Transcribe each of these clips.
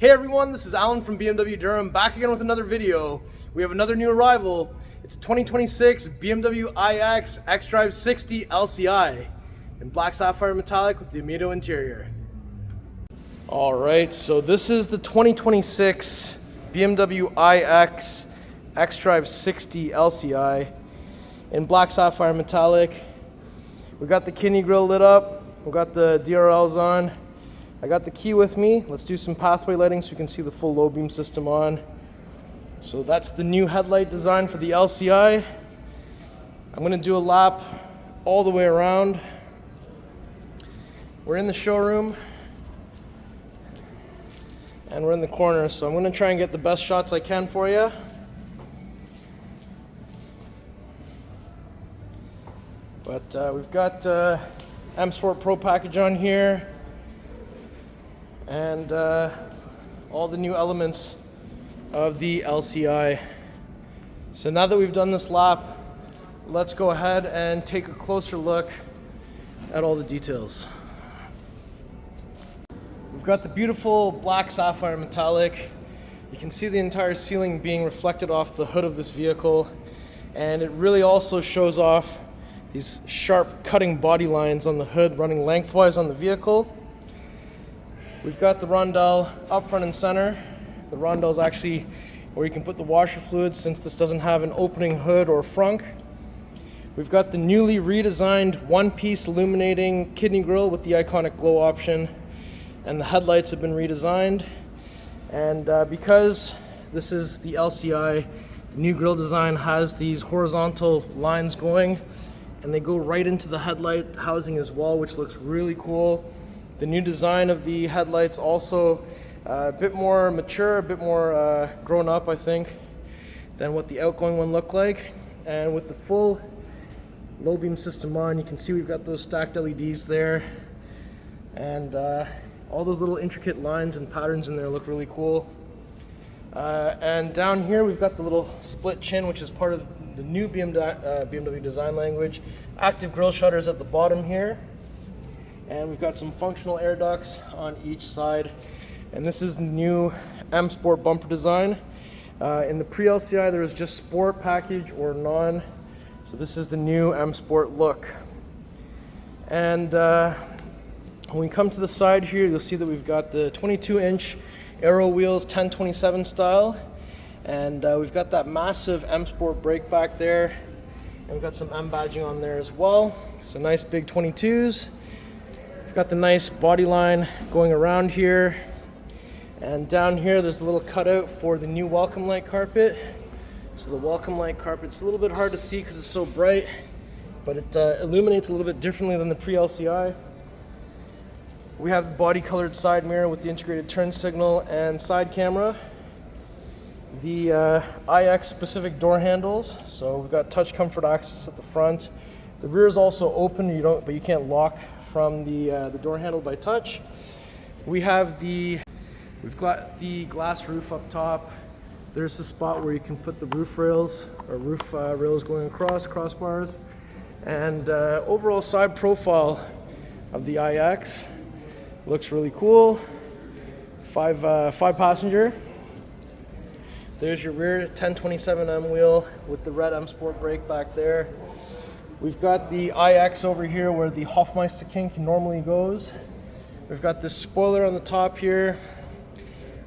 Hey everyone, this is Alan from BMW Durham, back again with another video. We have another new arrival. It's a 2026 BMW iX xDrive60 LCI in Black Sapphire Metallic with the Amido interior. Alright, so this is the 2026 BMW iX xDrive60 LCI in Black Sapphire Metallic. We got the kidney grille lit up, we got the DRLs on. I got the key with me. Let's do some pathway lighting so you can see the full low beam system on. So that's the new headlight design for the LCI. I'm going to do a lap all the way around. We're in the showroom and we're in the corner, so I'm going to try and get the best shots I can for you. But we've got M Sport Pro package on here. And all the new elements of the LCI. So now that we've done this lap, let's go ahead and take a closer look at all the details. We've got the beautiful Black Sapphire Metallic. You can see the entire ceiling being reflected off the hood of this vehicle, and it really also shows off these sharp cutting body lines on the hood running lengthwise on the vehicle. We've got the rondelle up front and center. The rondelle is actually where you can put the washer fluid since this doesn't have an opening hood or frunk. We've got the newly redesigned one-piece illuminating kidney grille with the iconic glow option, and the headlights have been redesigned. And because this is the LCI, the new grille design has these horizontal lines going, and they go right into the headlight housing as well, which looks really cool. The new design of the headlights also a bit more mature, a bit more grown up, I think, than what the outgoing one looked like. And with the full low beam system on, you can see we've got those stacked LEDs there, and all those little intricate lines and patterns in there look really cool. And down here we've got the little split chin, which is part of the new BMW design language. Active grille shutters at the bottom here. And we've got some functional air ducts on each side. And this is the new M Sport bumper design. In the pre-LCI there was just Sport package or non. So this is the new M Sport look. And when we come to the side here, you'll see that we've got the 22-inch Aero wheels, 1027 style. And we've got that massive M Sport brake back there. And we've got some M badging on there as well. So nice big 22s. We've got the nice body line going around here, and down here there's a little cutout for the new welcome light carpet. So the welcome light carpet's a little bit hard to see because it's so bright, but it illuminates a little bit differently than the pre-LCI. We have the body colored side mirror with the integrated turn signal and side camera. The iX specific door handles, so we've got touch comfort access at the front. The rear is also open, but you can't lock from the door handle by touch. We've got the glass roof up top. There's the spot where you can put the roof rails going across, crossbars. And overall side profile of the iX looks really cool. Five passenger. There's your rear 1027M wheel with the red M Sport brake back there. We've got the iX over here where the Hofmeister kink normally goes. We've got this spoiler on the top here.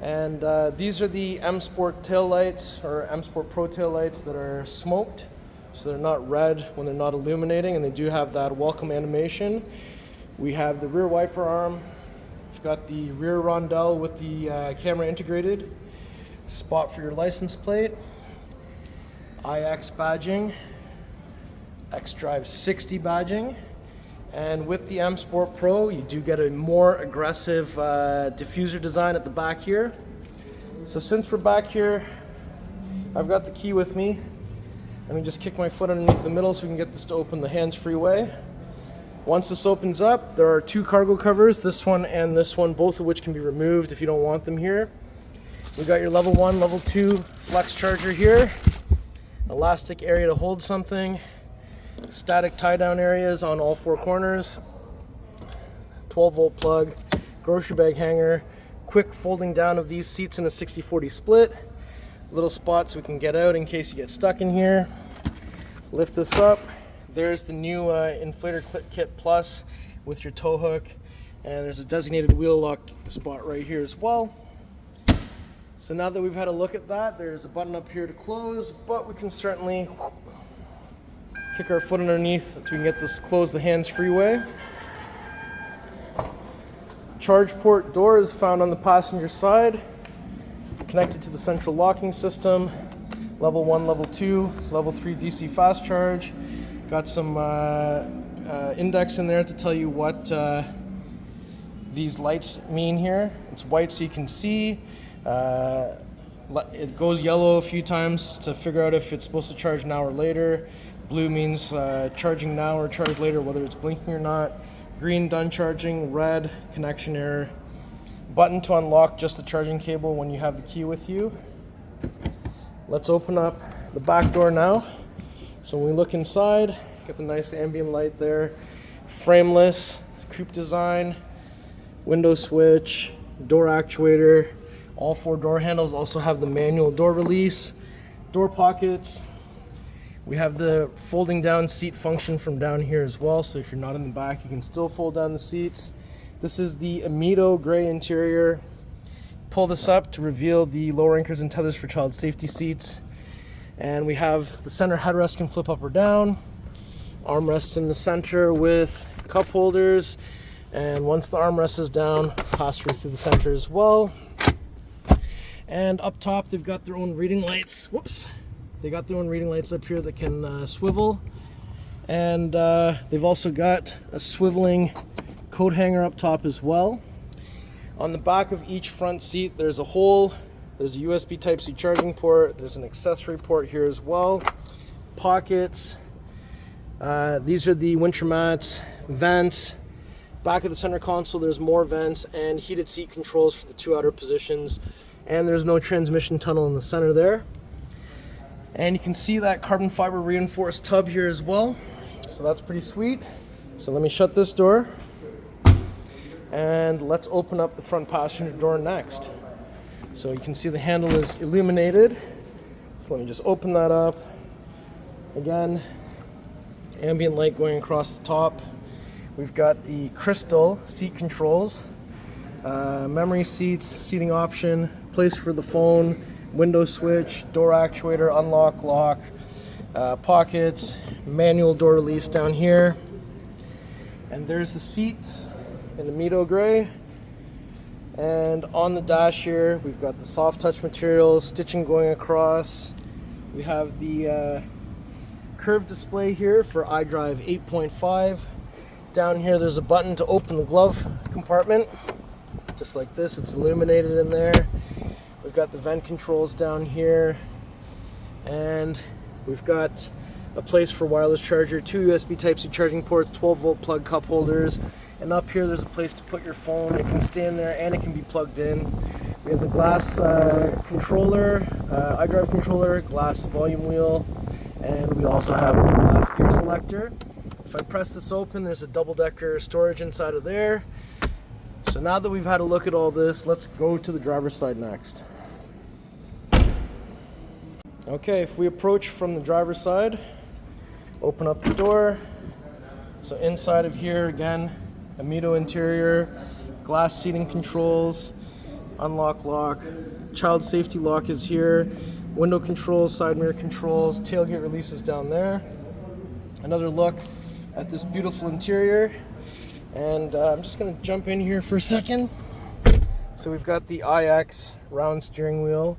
And these are the M Sport tail lights, or M Sport Pro tail lights, that are smoked. So they're not red when they're not illuminating, and they do have that welcome animation. We have the rear wiper arm. We've got the rear rondelle with the camera integrated. Spot for your license plate. iX badging. xDrive60 badging, and with the M Sport Pro you do get a more aggressive diffuser design at the back here. So since we're back here, I've got the key with me. Let me just kick my foot underneath the middle so we can get this to open the hands-free way. Once this opens up, there are two cargo covers, this one and this one, both of which can be removed if you don't want them here. We got your level 1, level 2 flex charger here, elastic area to hold something, static tie down areas on all four corners, 12 volt plug, grocery bag hanger, quick folding down of these seats in a 60/40 split. Little spots we can get out in case you get stuck in here. Lift this up. There's the new inflator kit plus with your tow hook, and there's a designated wheel lock spot right here as well. So now that we've had a look at that, there's a button up here to close, but we can certainly kick our foot underneath so we can get this closed the hands-free way. Charge port door is found on the passenger side, connected to the central locking system. Level 1, level 2, level 3 DC fast charge. Got some index in there to tell you what these lights mean here. It's white so you can see. It goes yellow a few times to figure out if it's supposed to charge now or later. Blue means charging now or charge later, whether it's blinking or not. Green, done charging. Red, connection error. Button to unlock just the charging cable when you have the key with you. Let's open up the back door now. So when we look inside, got the nice ambient light there. Frameless, coupe design, window switch, door actuator. All 4 door handles also have the manual door release, door pockets. We have the folding down seat function from down here as well, so if you're not in the back, you can still fold down the seats. This is the Amido gray interior. Pull this up to reveal the lower anchors and tethers for child safety seats. And we have the center headrest can flip up or down. Armrests in the center with cup holders. And once the armrest is down, pass through the center as well. And up top, they've got their own reading lights. Whoops. They got their own reading lights up here that can swivel. And they've also got a swiveling coat hanger up top as well. On the back of each front seat, there's a hole. There's a USB Type-C charging port. There's an accessory port here as well. Pockets. These are the winter mats, vents. Back of the center console, there's more vents and heated seat controls for the 2 outer positions. And there's no transmission tunnel in the center there. And you can see that carbon fiber reinforced tub here as well. So that's pretty sweet. So let me shut this door. And let's open up the front passenger door next. So you can see the handle is illuminated. So let me just open that up. Again, ambient light going across the top. We've got the crystal seat controls, memory seats, seating option, place for the phone, window switch, door actuator, unlock, lock, pockets, manual door release down here. And there's the seats in Amido gray. And on the dash here, we've got the soft touch materials, stitching going across. We have the curved display here for iDrive 8.5. Down here, there's a button to open the glove compartment. Just like this, it's illuminated in there. We've got the vent controls down here. And we've got a place for wireless charger, 2 USB Type-C charging ports, 12-volt plug cup holders. And up here, there's a place to put your phone. It can stay in there and it can be plugged in. We have the glass controller, iDrive controller, glass volume wheel, and we also have the glass gear selector. If I press this open, there's a double-decker storage inside of there. So now that we've had a look at all this, let's go to the driver's side next. Okay, if we approach from the driver's side, open up the door. So inside of here, again, Amido interior, glass seating controls, unlock lock, child safety lock is here, window controls, side mirror controls, tailgate releases down there. Another look at this beautiful interior. And I'm just going to jump in here for a second. So we've got the iX round steering wheel.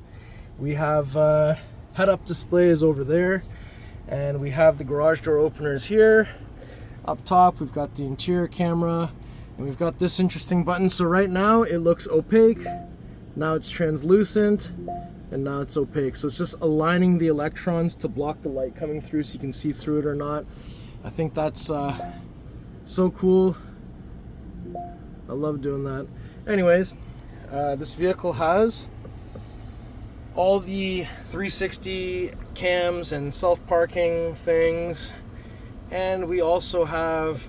We have head-up displays over there. And we have the garage door openers here. Up top, we've got the interior camera. And we've got this interesting button. So right now, it looks opaque. Now it's translucent. And now it's opaque. So it's just aligning the electrons to block the light coming through so you can see through it or not. I think that's so cool. I love doing that. Anyways, this vehicle has all the 360 cams and self-parking things, and we also have,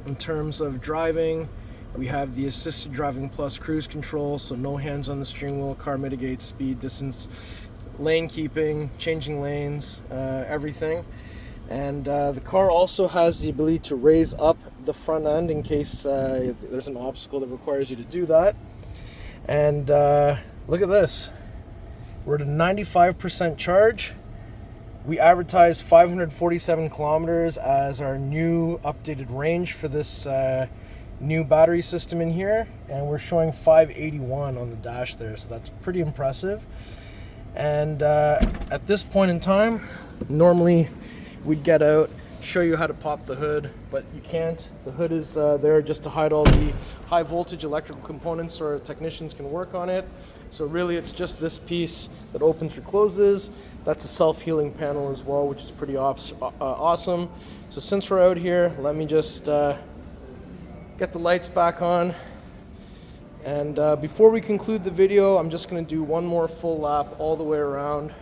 in terms of driving, We have the assisted driving plus cruise control, so no hands on the steering wheel. Car mitigates speed, distance, lane keeping, changing lanes, everything. And the car also has the ability to raise up the front end in case there's an obstacle that requires you to do that. And look at this. We're at a 95% charge. We advertise 547 kilometers as our new updated range for this new battery system in here, and we're showing 581 on the dash there, so that's pretty impressive. And at this point in time, normally we'd get out, show you how to pop the hood, but you can't. The hood is there just to hide all the high voltage electrical components so our technicians can work on it. So really it's just this piece that opens or closes. That's a self-healing panel as well, which is pretty awesome. So since we're out here, let me just get the lights back on. And before we conclude the video, I'm just going to do one more full lap all the way around.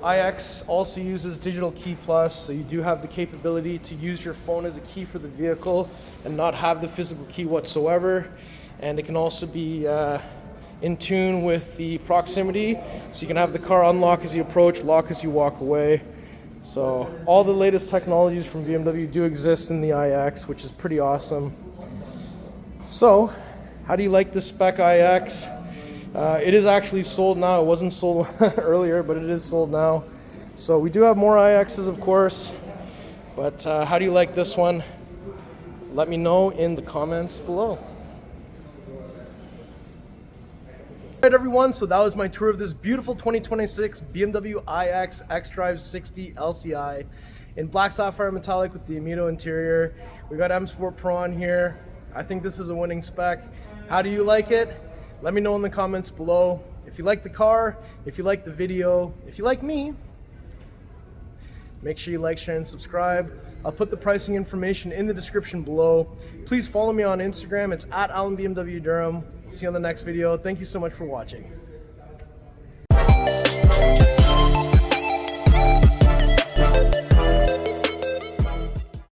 iX also uses Digital Key Plus, so you do have the capability to use your phone as a key for the vehicle and not have the physical key whatsoever. And it can also be in tune with the proximity, so you can have the car unlock as you approach, lock as you walk away. So all the latest technologies from BMW do exist in the iX, which is pretty awesome. So how do you like this spec iX? It is actually sold now. It wasn't sold earlier, but it is sold now. So we do have more iXs, of course, but how do you like this one? Let me know in the comments below. Alright everyone, so that was my tour of this beautiful 2026 BMW iX xDrive60 LCI in Black Sapphire Metallic with the Amido interior. We got M Sport Pro on here. I think this is a winning spec. How do you like it? Let me know in the comments below. If you like the car, if you like the video, if you like me, make sure you like, share, and subscribe. I'll put the pricing information in the description below. Please follow me on Instagram. It's @AlanBMW Durham. See you on the next video. Thank you so much for watching.